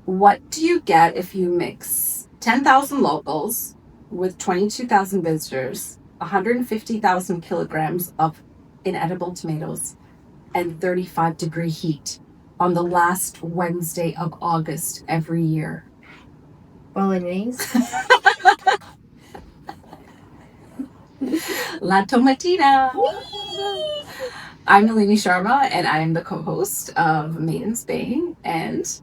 What do you get if you mix 10,000 locals with 22,000 visitors, 150,000 kilograms of inedible tomatoes, and 35-degree heat on the last Wednesday of August every year? Bolognese. La Tomatina. I'm Nalini Sharma, and I'm the co-host of Made in Spain. And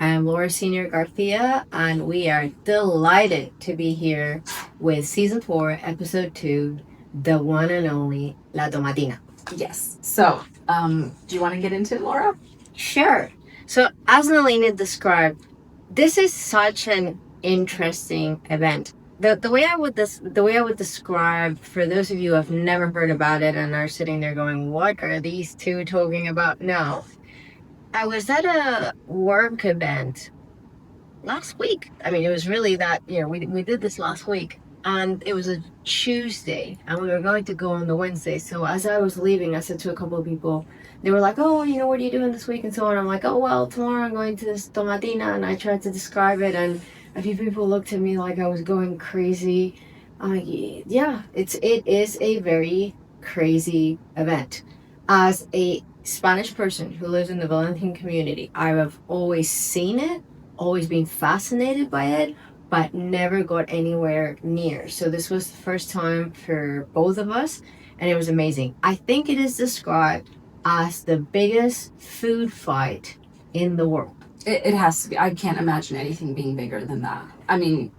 I'm Laura Senior Garcia, and we are delighted to be here with Season 4, Episode 2, the one and only La Tomatina. yes, so do you want to get into it, Laura? Sure. So, as Nalini described, this is such an interesting event. The way I would describe, for those of you who have never heard about it and are sitting there going, "What are these two talking about?" No, I was at a work event last week. I mean, it was really that, we did this last week, and it was a Tuesday, and we were going to go on the Wednesday. So as I was leaving, I said to a couple of people, they were like, "Oh, what are you doing this week?" and so on. I'm like, "Oh, well, tomorrow I'm going to this Tomatina," and I tried to describe it, and a few people looked at me like I was going crazy. I'm like, yeah, it is a very crazy event. As a Spanish person who lives in the Valencian community, I have always seen it, always been fascinated by it, but never got anywhere near. So this was the first time for both of us, and it was amazing. I think it is described as the biggest food fight in the world. It has to be. I can't imagine anything being bigger than that. I mean,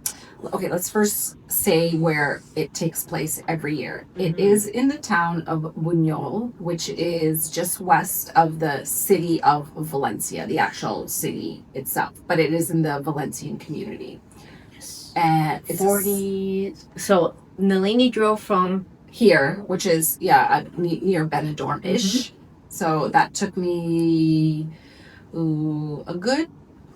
okay, let's first say where it takes place every year. Mm-hmm. It is in the town of Buñol, which is just west of the city of Valencia, the actual city itself. But it is in the Valencian community. Yes. And it's 40. So Nalini drove from here, which is, near Benidorm-ish. Mm-hmm. So that took me a good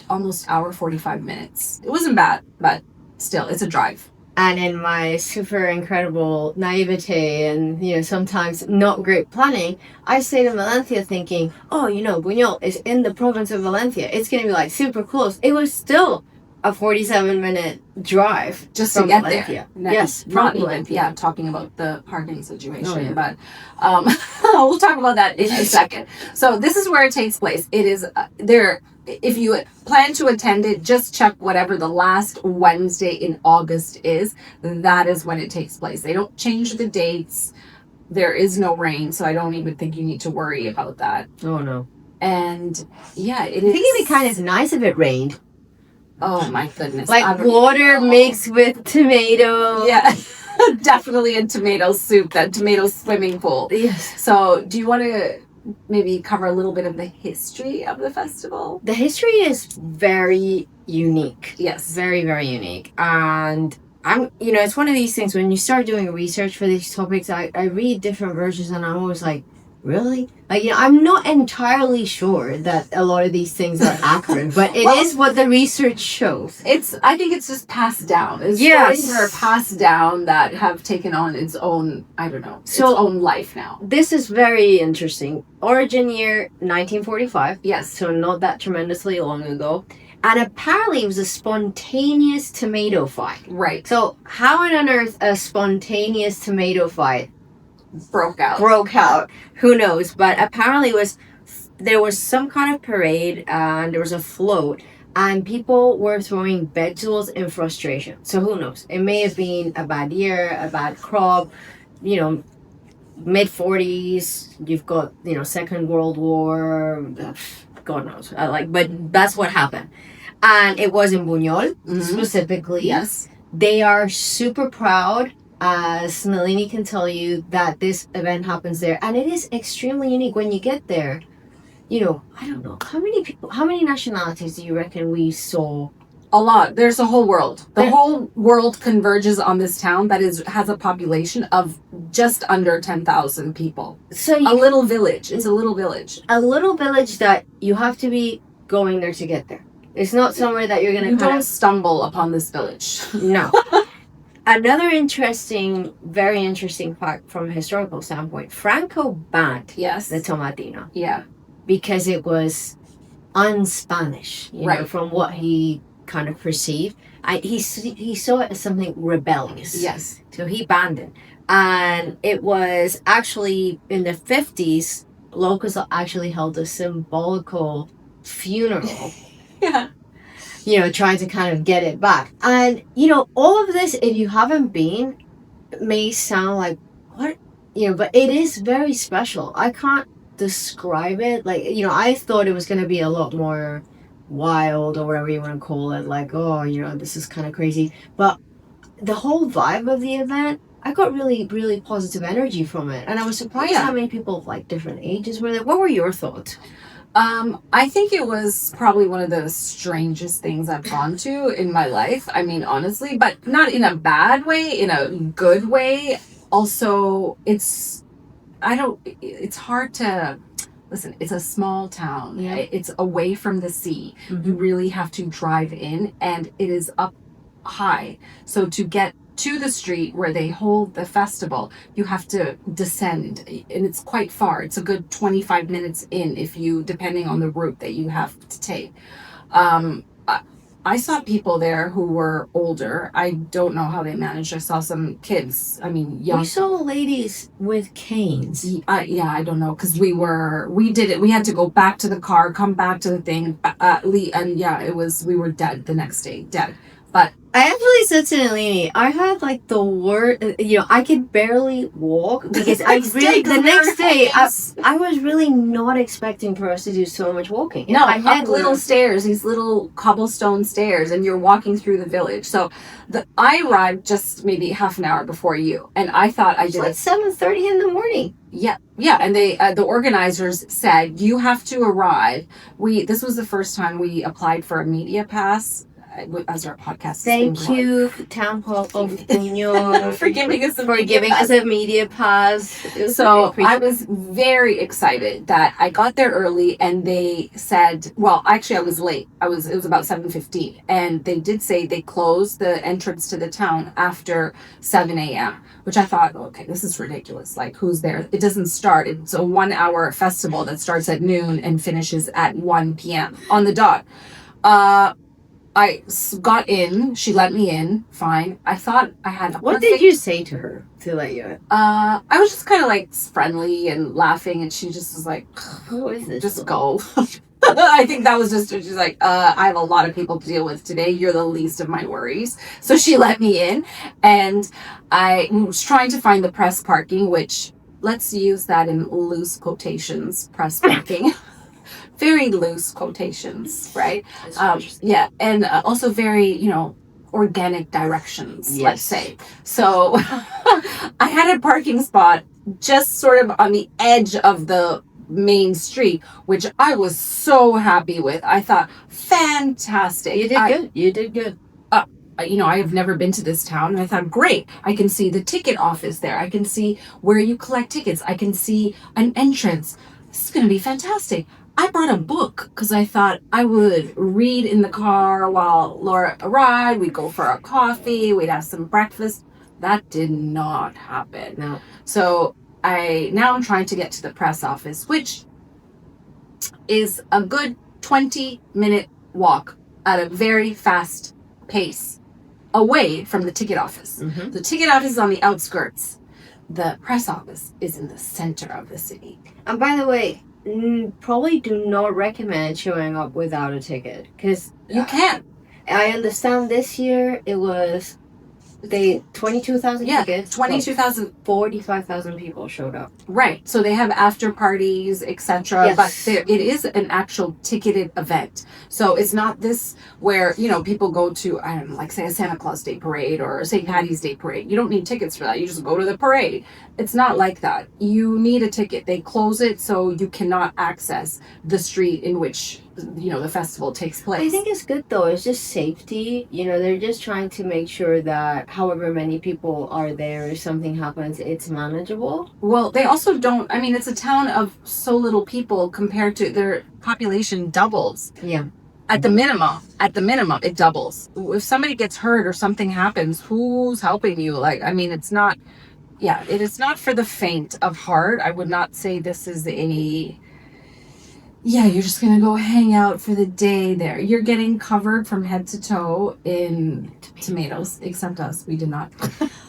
almost hour 45 minutes. It wasn't bad, but still, it's a drive. And in my super incredible naivete and, sometimes not great planning, I stayed in Valencia thinking, Buñol is in the province of Valencia. It's going to be like super close. It was still a 47-minute drive just to get Valencia. There. Yes, not even, talking about the parking situation, but we'll talk about that in a second. So this is where it takes place. It is there. If you plan to attend it, just check whatever the last Wednesday in August is. That is when it takes place. They don't change the dates. There is no rain, so I don't even think you need to worry about that. Oh, no. And, it is. I think it'd be kind of nice if it rained. Oh, my goodness. Like water mixed with tomato. Yeah, definitely a tomato soup, that tomato swimming pool. Yes. So do you want to maybe cover a little bit of the history of the festival? The history is very unique. Yes. Very, very unique. And it's one of these things when you start doing research for these topics, I read different versions and I'm always like, really? Like, I'm not entirely sure that a lot of these things are accurate, but it is what the research shows. I think it's just passed down. It's yes. Stories that are passed down that have taken on its own, its own life now. This is very interesting. Origin year, 1945. Yes. So not that tremendously long ago. And apparently it was a spontaneous tomato fight. Right. So how on earth a spontaneous tomato fight broke out? Who knows? But apparently there was some kind of parade and there was a float and people were throwing vegetables in frustration. So who knows? It may have been a bad year, a bad crop, mid-40s, you've got, Second World War, God knows. But that's what happened. And it was in Buñol, specifically. Yes. They are super proud, as Nalini can tell you, that this event happens there. And it is extremely unique when you get there. I don't know, how many nationalities do you reckon we saw? A lot. There's a whole world. The whole world converges on this town that has a population of just under 10,000 people. So a little village. It's a little village. A little village that you have to be going there to get there. It's not somewhere that you're going to... You don't stumble upon this village. No. Another very interesting fact from a historical standpoint, Franco banned the Tomatina. Yeah. Because it was un-Spanish, Right. from what he kind of perceived. He saw it as something rebellious. Yes. So he banned it. And it was actually in the 50s, locals actually held a symbolical funeral, Yeah. trying to kind of get it back. And, all of this, if you haven't been, may sound like, what? But it is very special. I can't describe it. Like, I thought it was going to be a lot more wild or whatever you want to call it. Like, oh, this is kind of crazy. But the whole vibe of the event, I got really, really positive energy from it. And I was surprised how many people of like different ages were there. What were your thoughts? I think it was probably one of the strangest things I've gone to in my life. I mean, honestly, but not in a bad way, in a good way. Also, it's hard to, listen, it's a small town. Yeah. It's away from the sea. Mhm. You really have to drive in, and it is up high. So to get to the street where they hold the festival, you have to descend, and it's quite far. It's a good 25 minutes in, depending on the route that you have to take. I saw people there who were older. I don't know how they managed. I saw some kids. I mean, young. We saw ladies with canes. Yeah, I don't know, because we did it. We had to go back to the car, come back to the thing, and yeah, we were dead the next day, dead. But I actually said to Nalini, I had like the worst, I could barely walk because the next day, I was really not expecting for us to do so much walking. No, I had little stairs, these little cobblestone stairs, and you're walking through the village. So I arrived just maybe half an hour before you, and I thought I did it. 7:30 in the morning. Yeah, and they, the organizers said, you have to arrive. This was the first time we applied for a media pass. As our podcast. Thank you, Town Hall of Buñol, for giving us a media pass. So I was very excited that I got there early, and they said, well, actually I was late. It was about 7:15, and they did say they closed the entrance to the town after 7 a.m., which I thought, okay, this is ridiculous. Like, who's there? It doesn't start. It's a 1-hour festival that starts at noon and finishes at 1 p.m. on the dot. I got in. She let me in. Fine. I thought I had. What did you say to her to let you in? I was just kind of like friendly and laughing, and she just was like, "Who is this? Just go." I think that was just. She's like, I have a lot of people to deal with today. You're the least of my worries. So she let me in, and I was trying to find the press parking, which, let's use that in loose quotations. Press parking. Very loose quotations, right? Yeah, and also very, organic directions, yes. Let's say. So I had a parking spot just sort of on the edge of the main street, which I was so happy with. I thought, fantastic. You did good. I have never been to this town, and I thought, great, I can see the ticket office there. I can see where you collect tickets. I can see an entrance. This is going to be fantastic. I brought a book because I thought I would read in the car while Laura arrived. We'd go for a coffee. We'd have some breakfast. That did not happen. No. So now I'm trying to get to the press office, which is a good 20-minute walk at a very fast pace away from the ticket office. Mm-hmm. The ticket office is on the outskirts. The press office is in the center of the city. And by the way, probably do not recommend showing up without a ticket, because you can't. I understand this year it was 22,000 tickets. 22,000. 45,000 people showed up. Right. So they have after parties, etc. Yes. But it is an actual ticketed event. So it's not this where, people go to, I don't know, like say a Santa Claus Day parade or a St. Patty's Day parade. You don't need tickets for that. You just go to the parade. It's not like that. You need a ticket. They close it so you cannot access the street in which, the festival takes place. I think it's good though. It's just safety. They're just trying to make sure that however many people are there, if something happens, it's manageable. Well, they also don't, it's a town of so little people compared to their population doubles. Yeah. At the minimum, it doubles. If somebody gets hurt or something happens, who's helping you? It's not, it is not for the faint of heart. I would not say this is Yeah, you're just gonna go hang out for the day there. You're getting covered from head to toe in tomatoes, except us. We did not.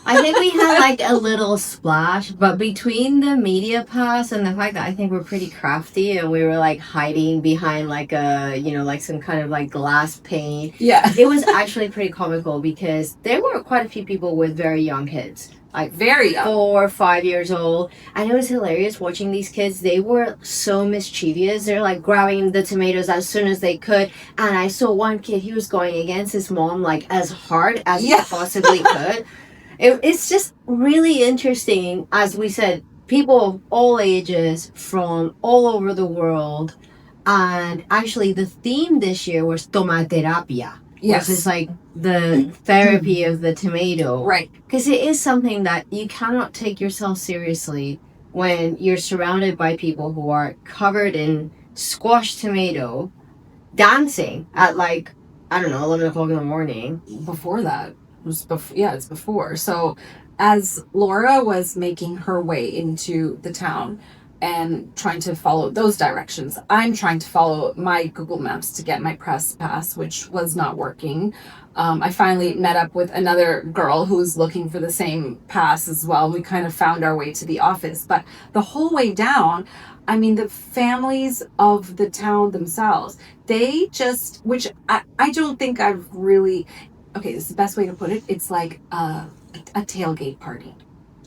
I think we had like a little splash, but between the media pass and the fact that I think we're pretty crafty and we were like hiding behind like a, you know, like some kind of like glass pane. Yeah. It was actually pretty comical because there were quite a few people with very young kids. Like Very young. 4 or 5 years old. And it was hilarious watching these kids. They were so mischievous. They're like grabbing the tomatoes as soon as they could. And I saw one kid, he was going against his mom like as hard as he possibly could. It's just really interesting. As we said, people of all ages from all over the world. And actually the theme this year was tomaterapia. Yes. Which is like the therapy of the tomato. Right. Because it is something that you cannot take yourself seriously when you're surrounded by people who are covered in squashed tomato, dancing at like, I don't know, 11 o'clock in the morning. Before that. It's before. So as Laura was making her way into the town and trying to follow those directions, I'm trying to follow my Google Maps to get my press pass, which was not working. I finally met up with another girl who was looking for the same pass as well. We kind of found our way to the office, but the whole way down, I mean, the families of the town themselves, they just, which I don't think I've really, okay, this is the best way to put it. It's like a tailgate party.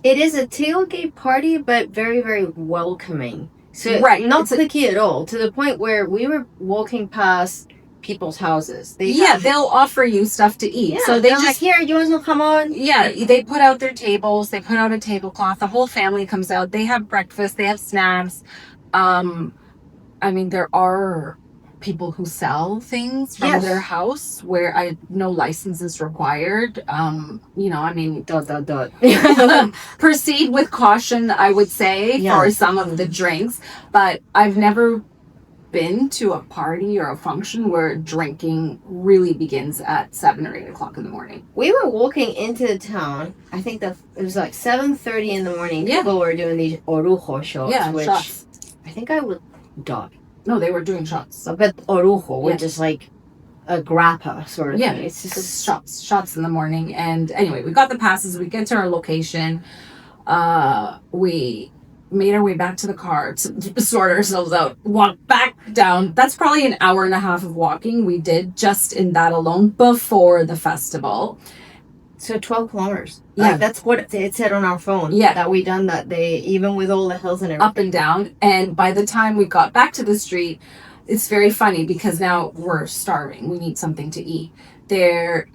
It is a tailgate party, but very, very welcoming. So right. Not cliquey at all, to the point where we were walking past people's houses. They'll offer you stuff to eat. Yeah, so they just like, here, you want to come on? Yeah, they put out their tables. They put out a tablecloth. The whole family comes out. They have breakfast. They have snacks. I mean, there are people who sell things from their house where no license is required. You know, I mean, proceed with caution, I would say, for some of the drinks. But I've never been to a party or a function where drinking really begins at 7 or 8 o'clock in the morning. We were walking into the town. I think that it was like 7:30 in the morning. People were doing these orujo shots, which shots. I think I would die. No, they were doing shots. But orujo, which is like a grappa sort of thing. It's just shots in the morning. And anyway, we got the passes. We get to our location. We made our way back to the car to sort ourselves out, walk back down. That's probably an hour and a half of walking we did just in that alone before the festival. So 12 kilometers. Yeah. That's what it said on our phone. Yeah. That we done that day, even with all the hills and everything. Up and down. And by the time we got back to the street, it's very funny because now we're starving. We need something to eat. There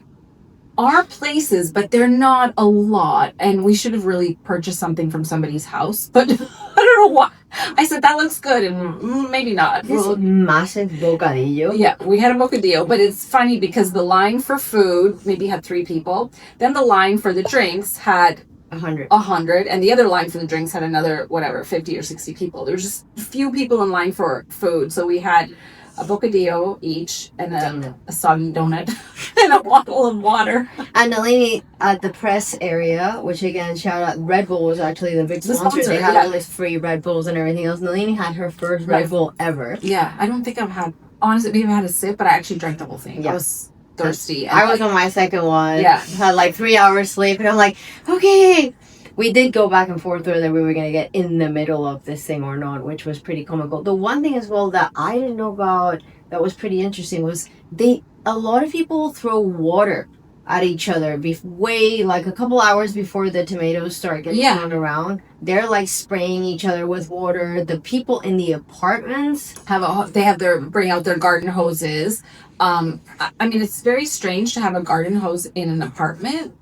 are places, but they're not a lot. And we should have really purchased something from somebody's house. But I don't know why. I said, that looks good. And maybe not. This massive bocadillo. Yeah, we had a bocadillo. But it's funny because the line for food maybe had 3 people. Then the line for the drinks had 100. And the other line for the drinks had another, 50 or 60 people. There was just a few people in line for food. So we had a bocadillo each and a soggy donut and a bottle of water. And Nalini at the press area, which again, shout out, Red Bull was actually the big sponsor. They had all these free Red Bulls and everything else. Nalini had her first Red Bull ever. Yeah, I don't think I've had, honestly, maybe I've had a sip, but I actually drank the whole thing. Yeah. I was thirsty. I was on my second one. Yeah. Had like 3 hours sleep and I'm like, okay. We did go back and forth whether we were going to get in the middle of this thing or not, which was pretty comical. The one thing as well that I didn't know about that was pretty interesting was a lot of people throw water at each other way like a couple hours before the tomatoes start getting thrown around. They're like spraying each other with water. The people in the apartments bring out their garden hoses. I mean, it's very strange to have a garden hose in an apartment.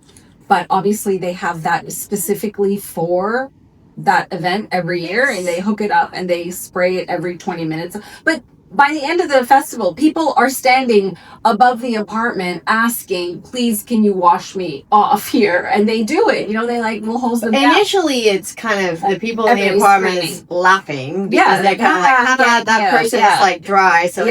But obviously they have that specifically for that event every year and they hook it up and they spray it every 20 minutes. But by the end of the festival, people are standing above the apartment asking, please, can you wash me off here? And they do it. You know, they will hose them down. Initially, it's kind of the people in the apartments laughing. Because they're kind of like, that person is like dry. So,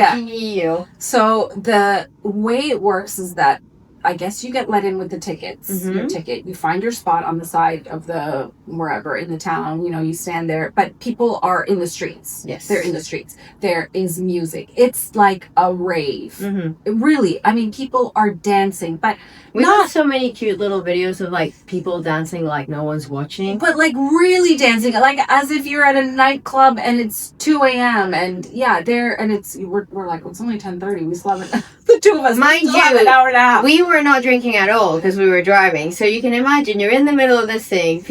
So the way it works is that I guess you get let in with the tickets, your ticket. You find your spot on the side of the wherever in the town. You stand there, but people are in the streets. Yes, they're in the streets. There is music. It's like a rave. Really, I mean, people are dancing, but we have so many cute little videos of like people dancing like no one's watching, but like really dancing, like as if you're at a nightclub and it's 2 a.m. and we're like, it's only 10:30. We still haven't. The two of us, mind you, an hour and a half. We were not drinking at all because we were driving. So you can imagine you're in the middle of this thing.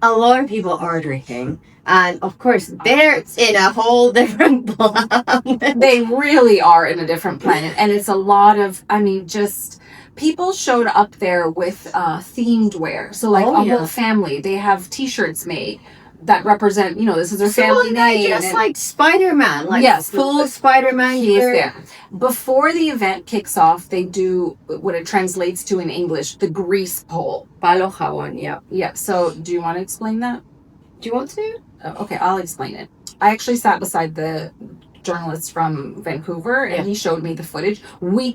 A lot of people are drinking. And of course, they're in a whole different planet. They really are in a different planet. And it's a lot of, just people showed up there with themed wear. So like whole family, they have t-shirts made that represent, this is their family name. Just like Spider-Man, full Spider-Man. He is there. Before the event kicks off, they do what it translates to in English, the grease pole. Palo jabón, yeah. Yeah, so do you want to explain that? Do you want to? Okay, I'll explain it. I actually sat beside the journalist from Vancouver and he showed me the footage. We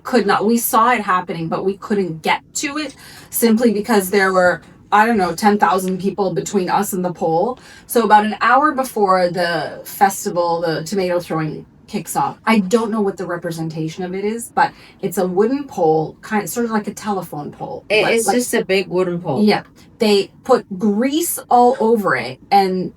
saw it happening, but we couldn't get to it simply because there were 10,000 people between us and the pole. So about an hour before the festival, the tomato throwing kicks off, I don't know what the representation of it is, but it's a wooden pole, sort of like a telephone pole. It's just a big wooden pole. Yeah. They put grease all over it, and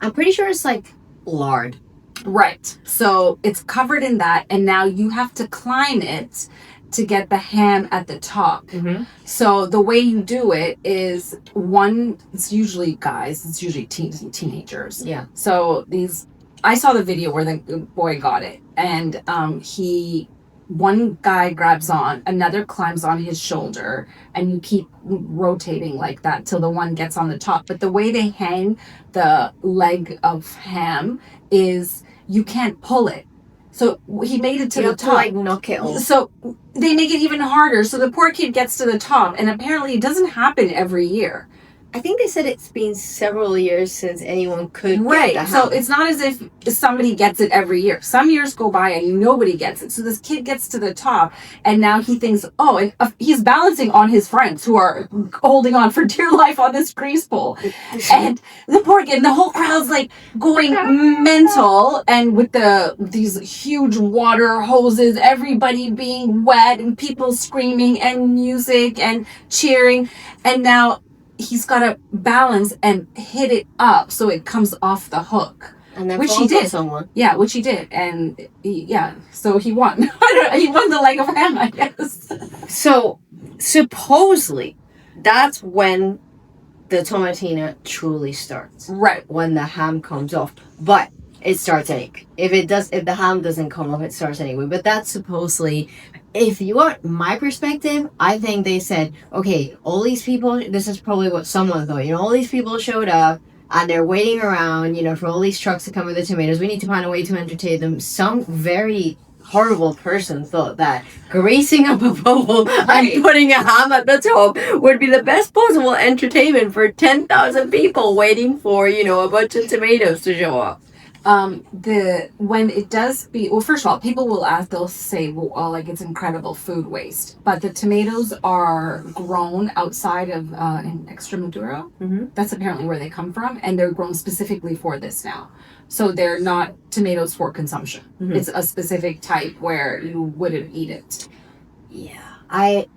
I'm pretty sure it's like lard. Right. So it's covered in that, and now you have to climb it to get the ham at the top. So the way you do it is it's usually guys, it's usually teenagers. Yeah. So I saw the video where the boy got it, and one guy grabs on, another climbs on his shoulder, and you keep rotating like that till the one gets on the top. But the way they hang the leg of ham is you can't pull it. So he made it to the top. Like knock it off. So they make it even harder. So the poor kid gets to the top, and apparently it doesn't happen every year. I think they said it's been several years since anyone could right. get the So it's not as if somebody gets it every year. Some years go by and nobody gets it. So this kid gets to the top, and now he thinks, and he's balancing on his friends who are holding on for dear life on this grease pole. And the poor kid, and the whole crowd's like going mental, and with these huge water hoses, everybody being wet, and people screaming, and music and cheering, and now he's got to balance and hit it up so it comes off the hook. And then which he did. Someone. Yeah, which he did. And so he won. He won the leg of ham, I guess. So supposedly that's when the Tomatina truly starts. Right. When the ham comes off. But it starts anyway. If the ham doesn't come off, it starts anyway. But that's supposedly, if you want my perspective, I think they said, okay, all these people, this is probably what someone thought, all these people showed up and they're waiting around, for all these trucks to come with the tomatoes. We need to find a way to entertain them. Some very horrible person thought that greasing up a pole and putting a ham at the top would be the best possible entertainment for 10,000 people waiting for, a bunch of tomatoes to show up. When it does first of all, people will ask, they'll say, well, like it's incredible food waste, but the tomatoes are grown outside of in Extremadura. That's apparently where they come from, and they're grown specifically for this now. So they're not tomatoes for consumption. It's a specific type where you wouldn't eat it. Yeah.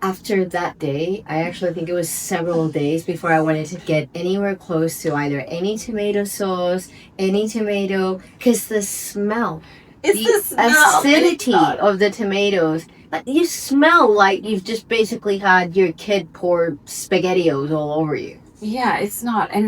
After that day, I actually think it was several days before I wanted to get anywhere close to either any tomato sauce, any tomato, because the smell, acidity of the tomatoes, you smell like you've just basically had your kid pour SpaghettiOs all over you. Yeah, it's not. And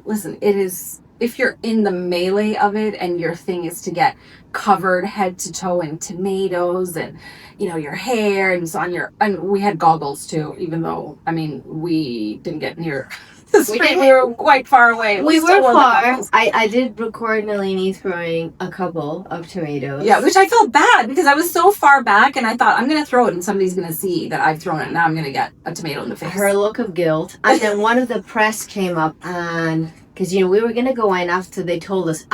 listen, it is, if you're in the melee of it and your thing is to get covered head to toe in tomatoes and your hair and it's on and we had goggles too, even though we didn't get near the spring. We were quite far away. We were far. I did record Nalini throwing a couple of tomatoes. Yeah, which I felt bad because I was so far back and I thought I'm gonna throw it and somebody's gonna see that I've thrown it and now I'm gonna get a tomato in the face. Her look of guilt. And then one of the press came up and because we were gonna go in after they told us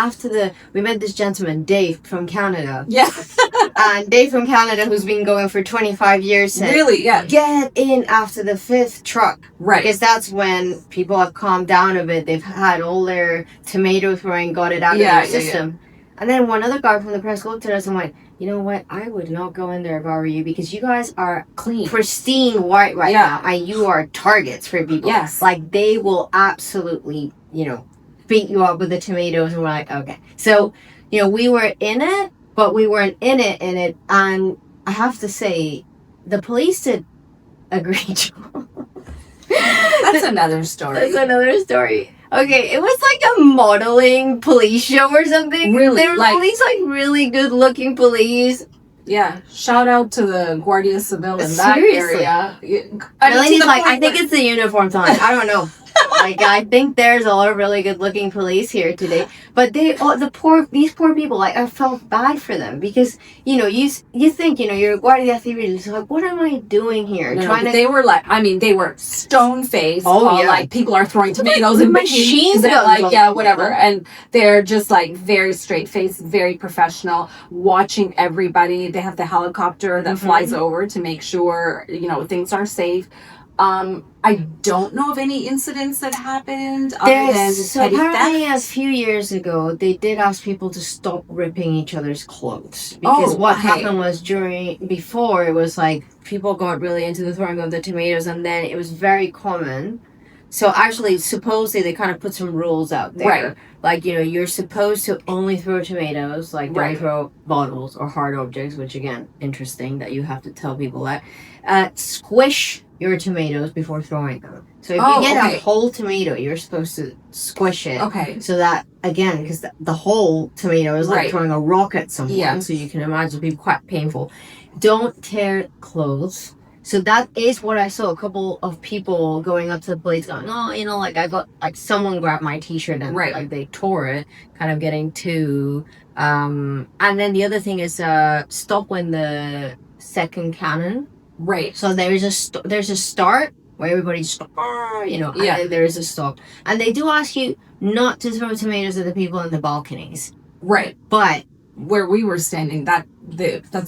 we met this gentleman Dave from Canada. Yeah. And Dave from Canada, who's been going for 25 years, said, really, yeah, get in after the 5th truck. Right. Because that's when people have calmed down a bit. They've had all their tomato throwing, got it out of their system. Yeah. And then one other guy from the press looked at us and went, you know what? I would not go in there if I were you, because you guys are clean, pristine white now, and you are targets for people. Yes. Like, they will absolutely, beat you up with the tomatoes. And we're like, okay. So, we were in it, but we weren't in it. And I have to say, the police did a great job. That's another story. Okay, it was like a modeling police show or something. Really? They were police, really good looking police. Yeah. Shout out to the Guardia Civil in that area. I think it's the uniform time. I don't know. I think there's a lot of really good looking police here today. But these poor people, I felt bad for them, because, you think, you're a Guardia Civil, so what am I doing here? They were stone faced. Like, people are throwing tomatoes and machines and whatever. And they're just very straight faced, very professional, watching everybody. They have the helicopter that flies over to make sure, things are safe. I don't know of any incidents that happened other than petty apparently theft. a few years ago, they did ask people to stop ripping each other's clothes, because what happened was before it was people got really into the throwing of the tomatoes, and then it was very common. So actually, supposedly they kind of put some rules out there. Right. You're supposed to only throw tomatoes, don't throw bottles or hard objects, which again, interesting that you have to tell people that. Squish your tomatoes before throwing them. So if you get a whole tomato, you're supposed to squish it. Okay. So that, again, because the whole tomato is like throwing a rock at someone, so you can imagine it'd be quite painful. Don't tear clothes. So that is what I saw. A couple of people going up to the police going, I got, someone grabbed my t-shirt and they tore it, kind of getting too. And then the other thing is stop when the second cannon. Right. So there's a start where everybody's stop, and then there is a stop. And they do ask you not to throw tomatoes at the people in the balconies. Right. But where we were standing, that's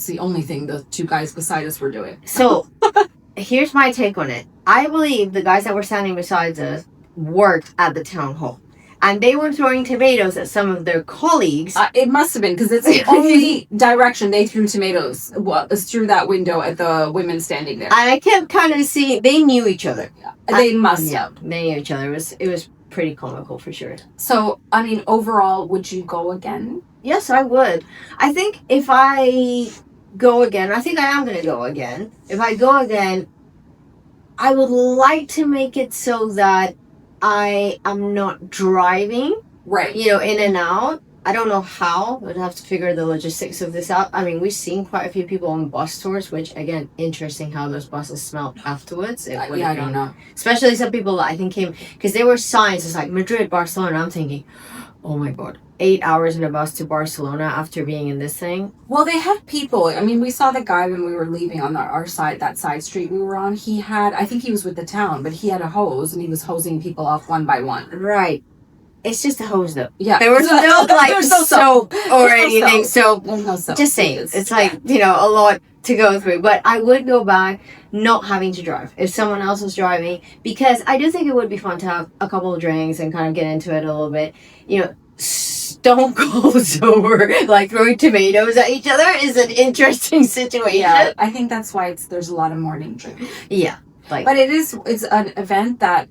the only thing the two guys beside us were doing. So here's my take on it. I believe the guys that were standing beside us worked at the town hall. And they were throwing tomatoes at some of their colleagues. It must have been, because it's the only direction they threw tomatoes was through that window at the women standing there. And I kept kind of seeing, they knew each other. They must have. They knew each other. It was pretty comical for sure. So, overall, would you go again? Yes, I would. I think if I go again, I think I am going to go again. If I go again, I would like to make it so that I am not driving, right? In and out. I don't know how. We'd have to figure the logistics of this out. We've seen quite a few people on bus tours, which, again, interesting how those buses smell afterwards. I don't know. Especially some people that I think came, because there were signs, it's like Madrid, Barcelona. I'm thinking, oh my God, 8 hours in a bus to Barcelona after being in this thing. Well, they have people. We saw the guy when we were leaving on our side, that side street we were on. He had, I think he was with the town, but he had a hose and he was hosing people off one by one. Right. It's just a hose, though. Yeah. There was no soap or anything. So, there's no soap. Just saying. It's a lot to go through. But I would go back not having to drive if someone else was driving, because I do think it would be fun to have a couple of drinks and kind of get into it a little bit. Stone cold sober, throwing tomatoes at each other is an interesting situation. Yeah, I think that's why there's a lot of morning drinking. Yeah. But it's an event that,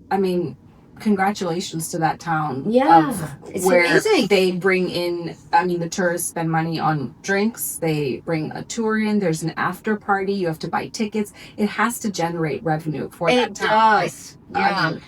congratulations to that town. Yeah. It's where amazing. They bring in, the tourists spend money on drinks. They bring a tour in. There's an after party. You have to buy tickets. It has to generate revenue for that town. It does. Yeah.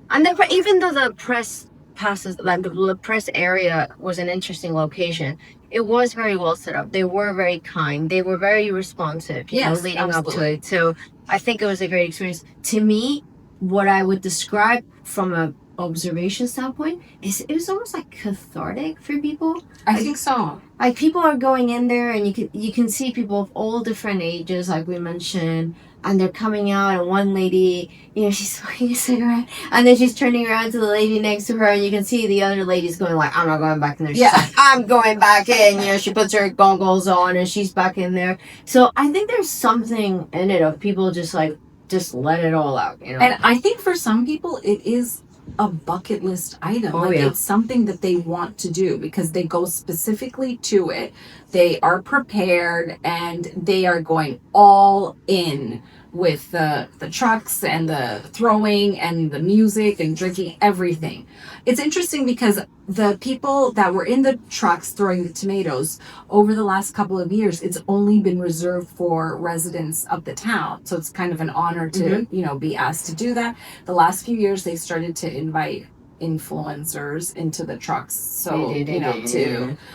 And even though the press passes, the press area was an interesting location, it was very well set up. They were very kind. They were very responsive, leading up to it. So I think it was a great experience. To me, what I would describe from a observation standpoint, it was almost like cathartic for people. I think so. Like people are going in there, and you can see people of all different ages, like we mentioned, and they're coming out. And one lady, she's smoking a cigarette, and then she's turning around to the lady next to her, and you can see the other lady's going like, "I'm not going back in there." She's like, "I'm going back in." She puts her goggles on, and she's back in there. So I think there's something in it of people just let it all out. And I think for some people it is a bucket list item. It's something that they want to do because they go specifically to it. They are prepared and they are going all in with the trucks and the throwing and the music and drinking everything. It's interesting because the people that were in the trucks throwing the tomatoes over the last couple of years, it's only been reserved for residents of the town. So it's kind of an honor to, be asked to do that. The last few years, they started to invite influencers into the trucks. So,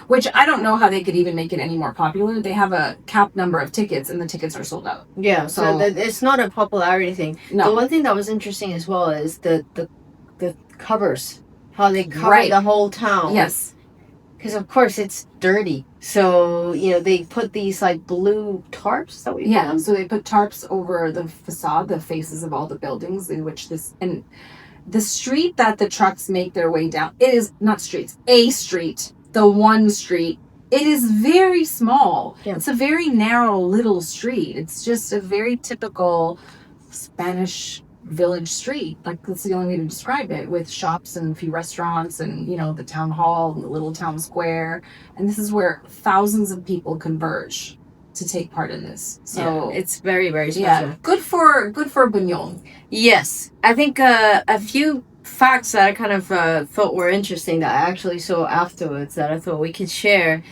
which I don't know how they could even make it any more popular. They have a capped number of tickets and the tickets are sold out. Yeah, so it's not a popularity thing. No. The one thing that was interesting as well is the covers. How they cover the whole town. Yes. Because, of course, it's dirty. So, they put these, blue tarps. Is that what you call them? So they put tarps over the facade, the faces of all the buildings in which and the street that the trucks make their way down, it is not streets, a street, the one street. It is very small. Yeah. It's a very narrow little street. It's just a very typical Spanish village street. That's the only way to describe it, with shops and a few restaurants and, the town hall and the little town square. And this is where thousands of people converge to take part in this. So it's very, very special. Yeah, good for Buñol. Yes. I think a few facts that I kind of thought were interesting that I actually saw afterwards that I thought we could share.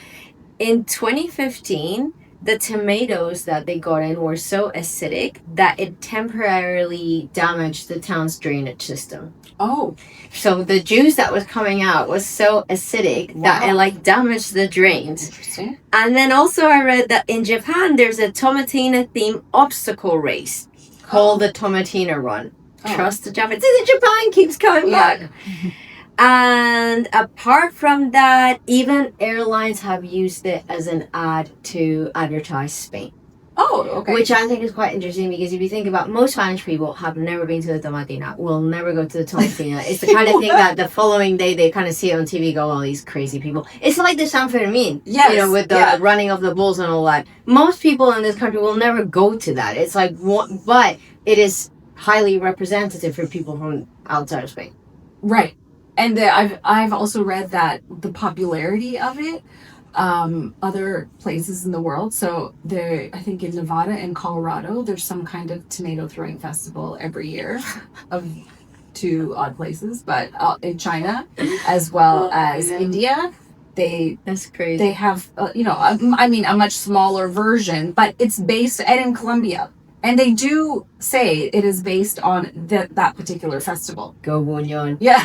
In 2015, the tomatoes that they got in were so acidic that it temporarily damaged the town's drainage system. Oh. So the juice that was coming out was so acidic that it damaged the drains. Interesting. And then also I read that in Japan there's a Tomatina themed obstacle race called the Tomatina Run. Trust the Japanese. Japan keeps coming back. And apart from that, even airlines have used it as an ad to advertise Spain. Oh, okay. Which I think is quite interesting because if you think about most Spanish people have never been to the Tomatina, will never go to the Tomatina. It's the kind of thing that the following day they kind of see it on TV, go, "Oh, these crazy people." It's like the San Fermin, with the running of the bulls and all that. Most people in this country will never go to that. It's like, but it is highly representative for people from outside of Spain. Right. And I've also read that the popularity of it, other places in the world. So I think in Nevada and Colorado, there's some kind of tomato throwing festival every year of two odd places. But in China, as well as India, that's crazy. They have, a much smaller version, but it's based, and in Colombia. And they do say it is based on that particular festival. Go Buñol. Yeah.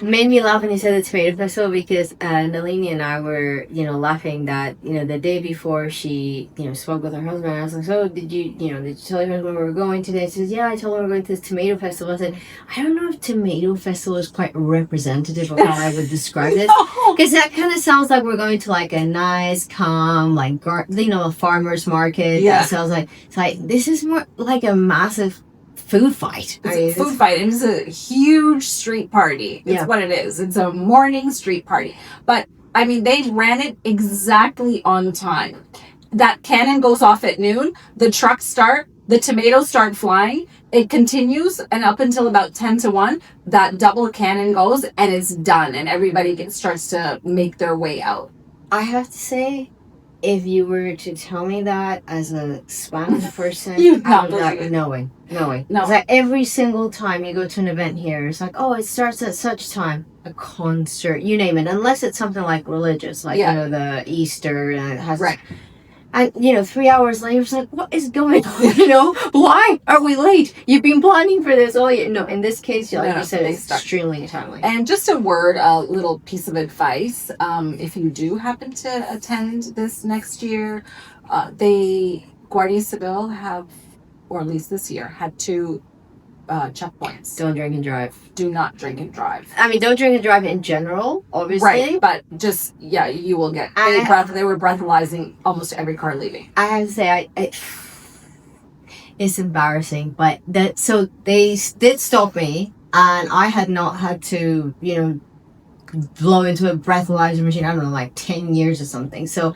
Made me laugh when you said the tomato festival because Nalini and I were, laughing that, the day before she, spoke with her husband. I was like, "So did you tell your husband we were going today?" She says, "Yeah, I told him we're going to this tomato festival." I said, "I don't know if tomato festival is quite representative of how I would describe it." Because that kind of sounds like we're going to a nice, calm, a farmer's market. Yeah. That sounds like, it's like, this is more like a massive food fight. It's a food fight. It's a huge street party. It's what it is. It's a morning street party. But, they ran it exactly on time. That cannon goes off at noon. The trucks start. The tomatoes start flying. It continues, and up until about 10 to 1, that double cannon goes, and it's done. And everybody starts to make their way out. I have to say, if you were to tell me that as a Spanish person, I would not knowing. No. It's like every single time you go to an event here, it's like, oh, it starts at such time. A concert, you name it. Unless it's something like religious, like, the Easter, and it has... Right. And, 3 hours later, it's like, what is going on? Why are we late? You've been planning for this all year. No, in this case, you said, it's extremely timely. And just a little piece of advice. If you do happen to attend this next year, Guardia Civil have, or at least this year, had to checkpoints. Don't drink and drive. Do not drink and drive. I mean, don't drink and drive in general, obviously. Right, but just, yeah, you will get... They were breathalyzing almost every car leaving. I have to say, it's embarrassing, but so they did stop me, and I had not had to, blow into a breathalyzer machine, I don't know, like 10 years or something. So,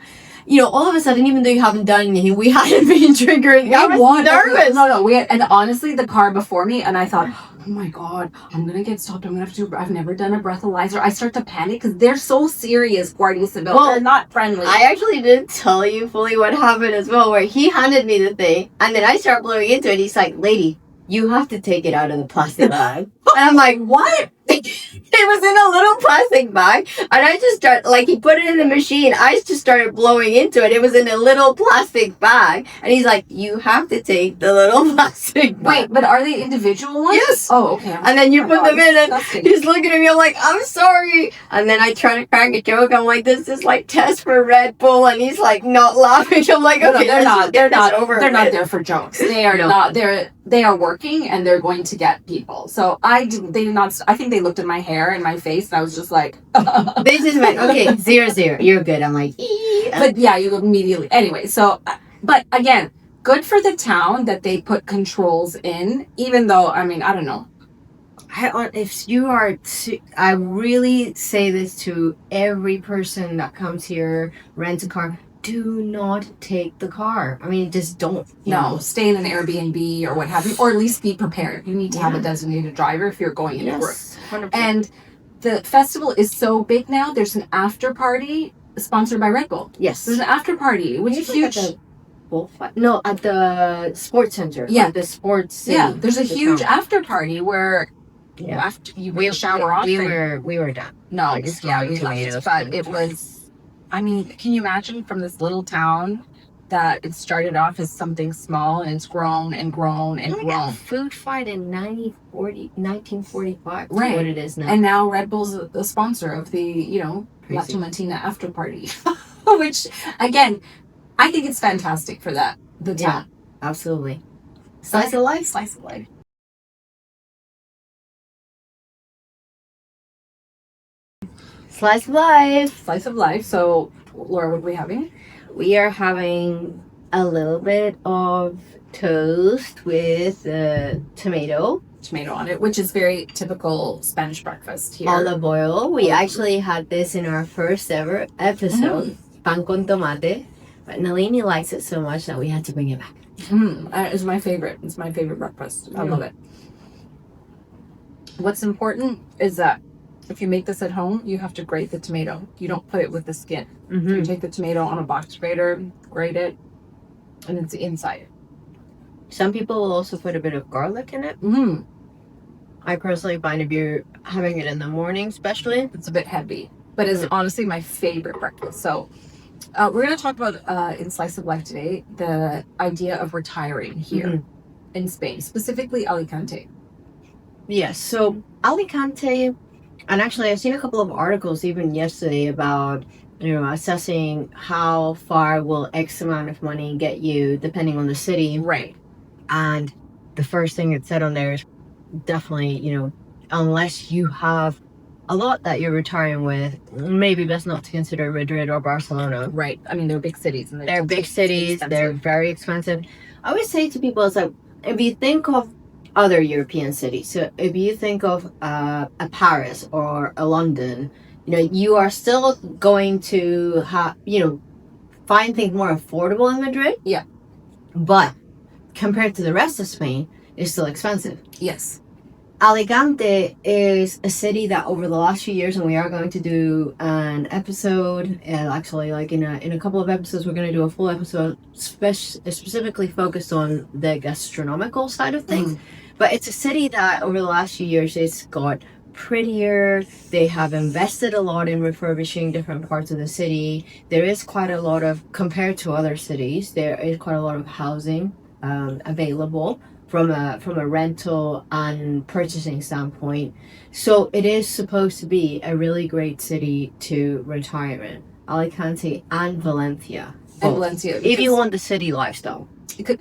all of a sudden, even though you haven't done anything, we hadn't been triggering. I was nervous. No, and honestly, the car before me, and I thought, oh my God, I'm going to get stopped. I'm going to have to I've never done a breathalyzer. I start to panic because they're so serious, Guardia Civil. Well, they're not friendly. I actually didn't tell you fully what happened as well, where he handed me the thing, and then I start blowing into it. He's like, lady, you have to take it out of the plastic bag. And I'm like, what? It was in a little plastic bag, and I just he put it in the machine. I just started blowing into it. It was in a little plastic bag, and he's like, you have to take the little plastic bag. Wait, but are they individual ones? Yes. Oh, okay. And then you put them in, and he's looking at me. I'm like, I'm sorry. And then I try to crack a joke. I'm like, this is like test for Red Bull, and he's like not laughing. I'm like, okay, they're not there for jokes. They are not. They are working, and they're going to get people. So I think they looked at my hair and my face, and I was just like, they just went, okay, 0-0, you're good. I'm like, but yeah, you immediately. Anyway, so, but again, good for the town that they put controls in, even though, I mean, I don't know. If you are, I really say this to every person that comes here, rents a car. Do not take the car. I mean, just don't. Stay in an Airbnb or what have you, or at least be prepared. You need to have a designated driver if you're going in a group. 100%. And the festival is so big now. There's an after party sponsored by Red Bull. Yes, there's an after party, which is huge. At the sports center. Yeah, the sports city. Yeah, there's a huge after party where after you shower off. We were done. No, we left, but it was. I mean, can you imagine from this little town that it started off as something small and it's grown and grown and grown? A food fight in 1945. Right. What it is now. And now Red Bull's the sponsor of the, La Tomatina after party. Which, again, I think it's fantastic for the town. Yeah, absolutely. Slice of life. Slice of life. Slice of life. Slice of life. So, Laura, what are we having? We are having a little bit of toast with tomato on it, which is very typical Spanish breakfast here. Olive oil. We actually had this in our first ever episode, pan con tomate, but Nalini likes it so much that we had to bring it back. It's my favorite. It's my favorite breakfast. I love it. What's important is that if you make this at home, you have to grate the tomato. You don't put it with the skin. You take the tomato on a box grater, grate it, and it's the inside. Some people will also put a bit of garlic in it. I personally find if you're having it in the morning, especially, it's a bit heavy. But it's honestly my favorite breakfast. So we're going to talk about, in Slice of Life today, the idea of retiring here in Spain, specifically Alicante. Yes, so Alicante... And actually, I've seen a couple of articles even yesterday about, assessing how far will X amount of money get you depending on the city. Right. And the first thing it said on there is definitely, unless you have a lot that you're retiring with, maybe best not to consider Madrid or Barcelona. Right. I mean, they're big cities. And they're big cities. They're very expensive. I always say to people, it's like, if you think of other European cities. So if you think of a Paris or a London, you are still going to find things more affordable in Madrid. Yeah. But compared to the rest of Spain, it's still expensive. Yes. Alicante is a city that over the last few years, and we are going to do an episode, actually like in a couple of episodes, we're going to do a full episode specifically focused on the gastronomical side of things. But it's a city that over the last few years, it's got prettier. They have invested a lot in refurbishing different parts of the city. There is quite a lot of, compared to other cities, there is quite a lot of housing available from a rental and purchasing standpoint. So it is supposed to be a really great city to retire in. Alicante and Valencia. and Valencia. If you want the city lifestyle.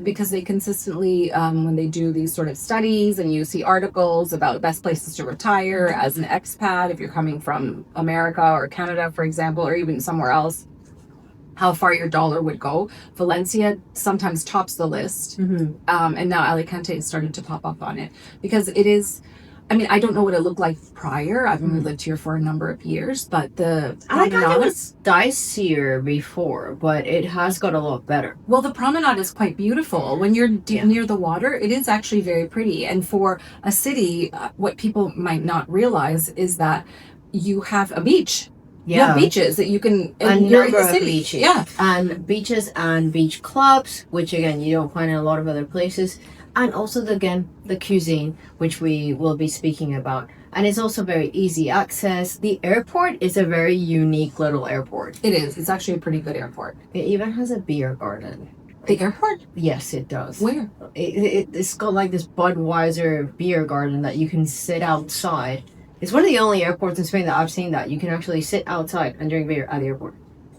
Because they consistently, when they do these sort of studies and you see articles about best places to retire as an expat, if you're coming from America or Canada, for example, or even somewhere else, how far your dollar would go. Valencia sometimes tops the list. And now Alicante has started to pop up on it because it is, I mean, I don't know what it looked like prior. I've only lived here for a number of years, but the Alicante was dicier before, but it has got a lot better. Well, the promenade is quite beautiful. When you're near the water, it is actually very pretty. And for a city, what people might not realize is that you have a beach. You have beaches that you can... And you're in the city. Beaches. Yeah. And beaches and beach clubs, which again, you don't find in a lot of other places. And also, the cuisine, which we will be speaking about. And it's also very easy access. The airport is a very unique little airport. It is. It's actually a pretty good airport. It even has a beer garden. The airport? Yes, it does. Where? It's got like this Budweiser beer garden that you can sit outside. It's one of the only airports in Spain that I've seen that you can actually sit outside and drink beer at the airport.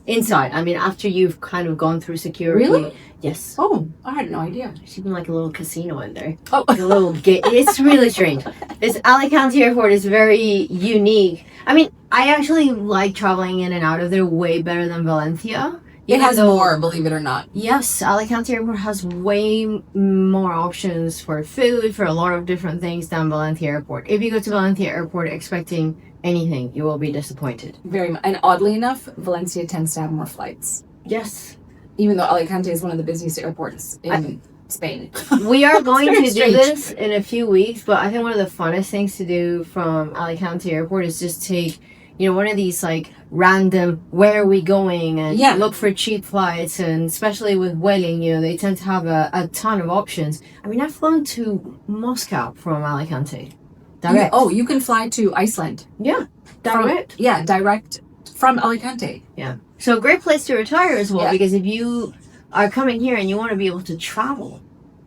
Inside. I mean, after you've kind of gone through security. Really? Yes. Oh, I had no idea. There's even like a little casino in there. Oh. Like a little gate. It's really strange. This Alicante airport is very unique. I mean, I actually like traveling in and out of there way better than Valencia. It has more, believe it or not. Yes, Alicante airport has way more options for food, for a lot of different things than Valencia airport. If you go to Valencia airport expecting anything, you will be disappointed. Very much. And oddly enough, Valencia tends to have more flights. Yes. Even though Alicante is one of the busiest airports in Spain. We are going to do this in a few weeks, but I think one of the funnest things to do from Alicante airport is just take, one of these like random, where are we going? And look for cheap flights. And especially with Welling, they tend to have a ton of options. I mean, I've flown to Moscow from Alicante. Direct. You can fly to Iceland. Yeah, direct. Direct from Alicante. Yeah. So a great place to retire as well, because if you are coming here and you want to be able to travel,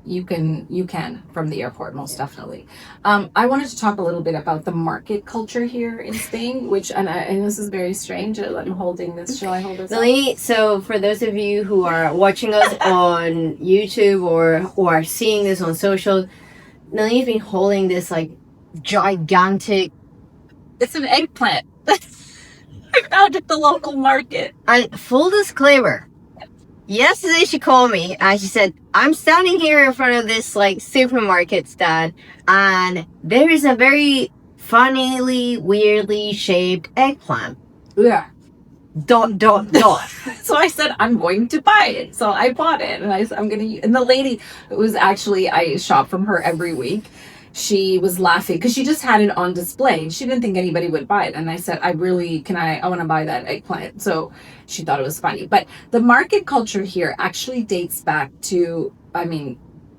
you can from the airport, most definitely. I wanted to talk a little bit about the market culture here in Spain, which, and this is very strange. I'm holding this. Shall I hold this? Nalini, so for those of you who are watching us on YouTube or who are seeing this on social, Nalini's been holding this like gigantic... It's an eggplant. I found at the local market. And full disclaimer, yesterday she called me and she said, I'm standing here in front of this like supermarket stand and there is a very funnily, weirdly shaped eggplant. Yeah. ... So I said, I'm going to buy it. So I bought it and I'm going to, and the lady, it was actually, I shop from her every week. She was laughing because she just had it on display. She didn't think anybody would buy it. And I said, I want to buy that eggplant. So she thought it was funny. But the market culture here actually dates back to,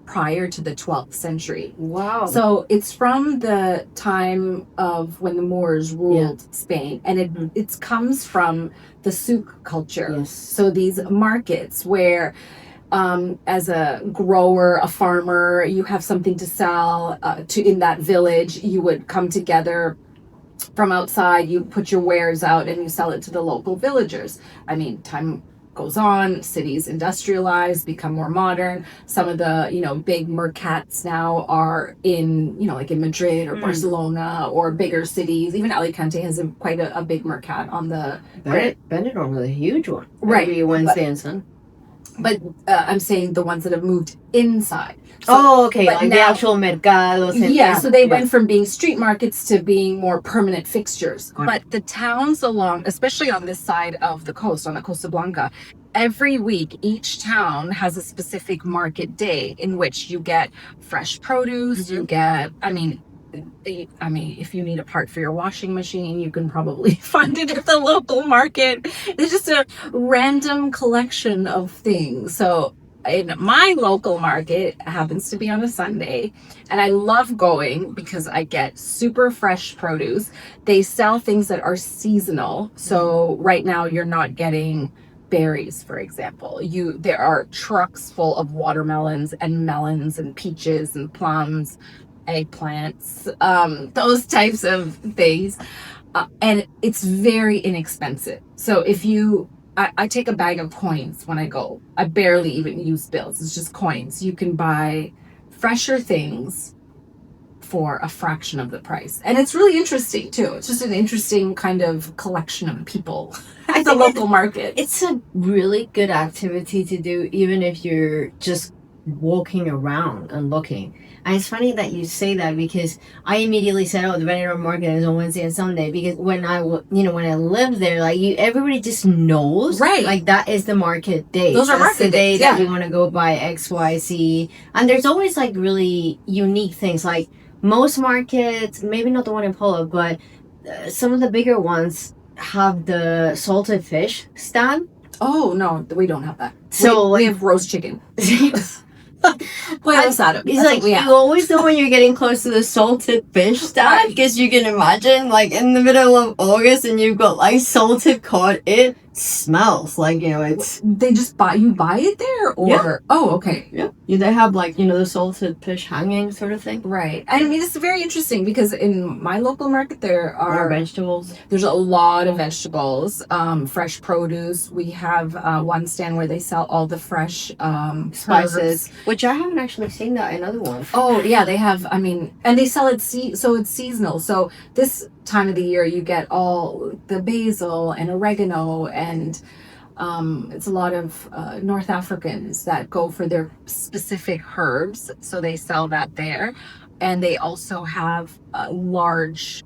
prior to the 12th century. Wow. So it's from the time of when the Moors ruled Spain. And it comes from the souk culture. Yes. So these markets where... as a grower, a farmer, you have something to sell in that village. You would come together from outside, you put your wares out and you sell it to the local villagers. Time goes on, cities industrialize, become more modern. Some of the, big mercats now are in, like in Madrid or Barcelona or bigger cities. Even Alicante has quite a big mercat on the... Benidorm was a huge one. Right. Every Wednesday and Sunday. But I'm saying the ones that have moved inside. So, okay, like now, the actual mercados. So they went from being street markets to being more permanent fixtures. But the towns along, especially on this side of the coast, on the Costa Blanca, every week, each town has a specific market day in which you get fresh produce, you get, if you need a part for your washing machine, you can probably find it at the local market. It's just a random collection of things. So in my local market, it happens to be on a Sunday, and I love going because I get super fresh produce. They sell things that are seasonal. So right now you're not getting berries, for example. There are trucks full of watermelons and melons and peaches and plums, eggplants, those types of things, and it's very inexpensive. So if you I take a bag of coins when I go. I barely even use bills. It's just coins. You can buy fresher things for a fraction of the price. And it's really interesting too. It's just an interesting kind of collection of people at the local market. It's a really good activity to do, even if you're just walking around and looking. And it's funny that you say that, because I immediately said, "Oh, the Benidorm market is on Wednesday and Sunday." Because when I lived there, like everybody just knows, Right? Like that is the market day. Those are That's market the day days, that yeah. we want to go buy X, Y, Z. And there's always like really unique things. Like most markets, maybe not the one in Polo, but some of the bigger ones have the salted fish stand. Oh no, we don't have that. So we have roast chicken. It's like you always know when you're getting close to the salted fish stand, because you can imagine like in the middle of August and you've got like salted cod. It smells like, it's they just buy it there, or yeah. Oh, okay. Yeah, they have like the salted fish hanging sort of thing, right? I mean, it's very interesting because in my local market there are vegetables. There's a lot of vegetables, fresh produce. We have one stand where they sell all the fresh spices, which I haven't actually seen that in other ones. Oh yeah, they have. I mean, and they sell it so it's seasonal. So this time of the year you get all the basil and oregano, and it's a lot of North Africans that go for their specific herbs. So they sell that there, and they also have a large,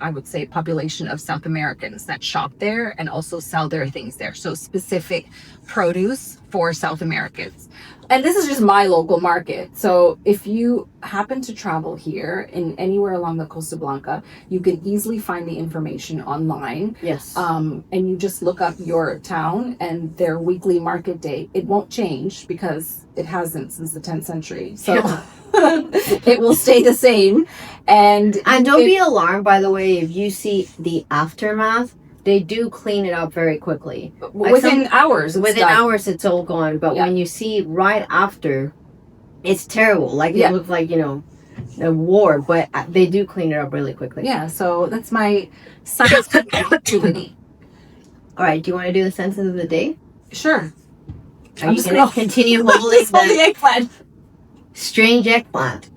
I would say, population of South Americans that shop there and also sell their things there. So specific produce for South Americans. And this is just my local market. So if you happen to travel here in anywhere along the Costa Blanca, you can easily find the information online. Yes. And you just look up your town and their weekly market day. It won't change because it hasn't since the 10th century. So it will stay the same. And don't be alarmed, by the way, if you see the aftermath. They do clean it up very quickly. Within hours. Within hours, it's all gone. But when you see right after, it's terrible. Like it looks like, a war. But they do clean it up really quickly. Yeah, so that's my science activity. All right, do you want to do the sentence of the day? Sure. Are you going to continue holding the eggplant? Strange eggplant.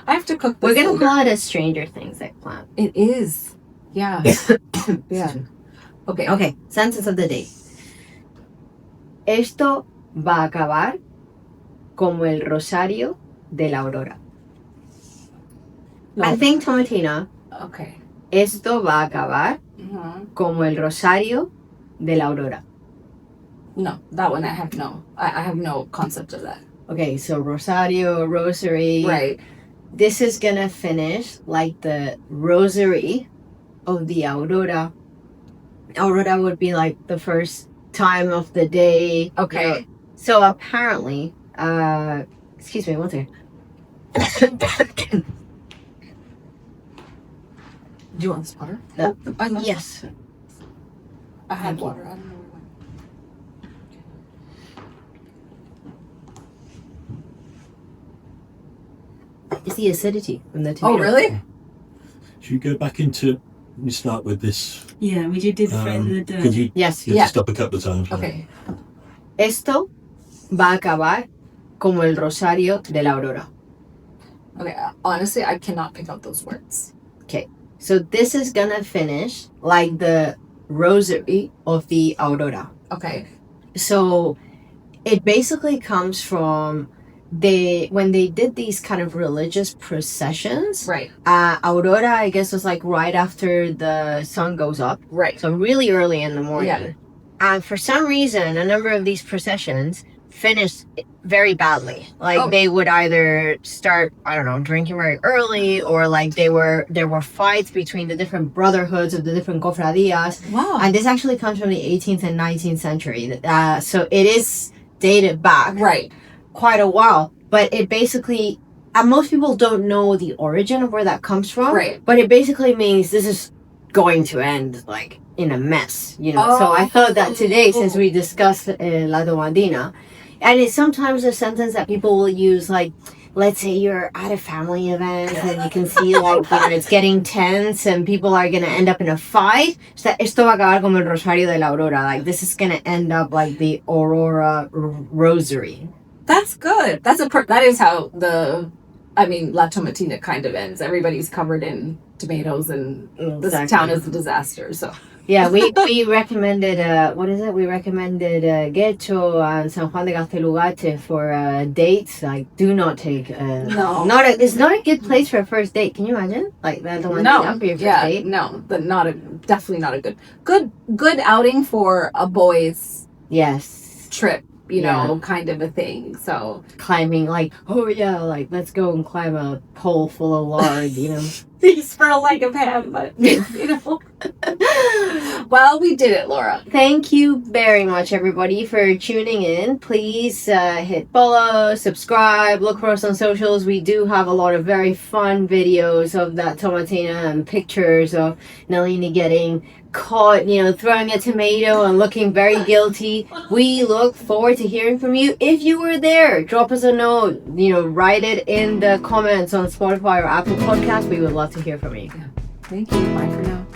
I have to cook this. We're going to call it a Stranger Things eggplant. It is. Yeah. Yeah. Okay. Sentence of the day. Esto va a acabar como el rosario de la aurora. No. I think Tomatina. Okay. Esto va a acabar como el rosario de la aurora. No, that one I have no concept of that. Okay, so rosario, rosary. Right. This is gonna finish like the rosary of the aurora. Aurora would be like the first time of the day. Okay. So apparently, excuse me, one second. Do you want this water? Yes. I had water. I don't know where it went. It's the acidity from the tomato. Oh, really? Should we go back into... We start with this. Yeah, we did the friend of the day. Could you Yes. to stop a couple of times? Okay. Esto va a acabar como el rosario de la aurora. Okay, honestly, I cannot pick out those words. Okay, so this is gonna finish like the rosary of the aurora. Okay. So it basically comes from when they did these kind of religious processions. Right. Aurora, I guess, was like right after the sun goes up. Right. So really early in the morning. Yeah. And for some reason, a number of these processions finished very badly. Like they would either start, I don't know, drinking very early, or like there were fights between the different brotherhoods of the different cofradías. Wow. And this actually comes from the 18th and 19th century. So it is dated back. Right. Quite a while, but it basically, and most people don't know the origin of where that comes from. Right. But it basically means this is going to end like in a mess, So I thought that today, since we discussed La Tomatina, and it's sometimes a sentence that people will use like, let's say you're at a family event and you can see like, you know, it's getting tense and people are going to end up in a fight. O sea, esto va a acabar como el Rosario de la Aurora. Like, this is going to end up like the Aurora Rosary. That's good. That is how La Tomatina kind of ends. Everybody's covered in tomatoes and this town is a disaster, so. Yeah, we recommended what is it? We recommended Guecho and San Juan de Gaztelugatxe for dates. Like, do not take no. It's not a good place for a first date. Can you imagine? Like that one for your first date? No, but definitely not a good outing for a boys trip, you know, kind of a thing. So climbing, like, oh yeah, like let's go and climb a pole full of lard, you know. You smell like a pan, but you know. Well, we did it, Laura. Thank you very much, everybody, for tuning in. Please hit follow, subscribe, look for us on socials. We do have a lot of very fun videos of that Tomatina and pictures of Nalini getting caught, you know, throwing a tomato and looking very guilty. We look forward to hearing from you. If you were there, drop us a note, you know, write it in the comments on Spotify or Apple Podcasts. We would love to hear from you. Thank you. Bye for now.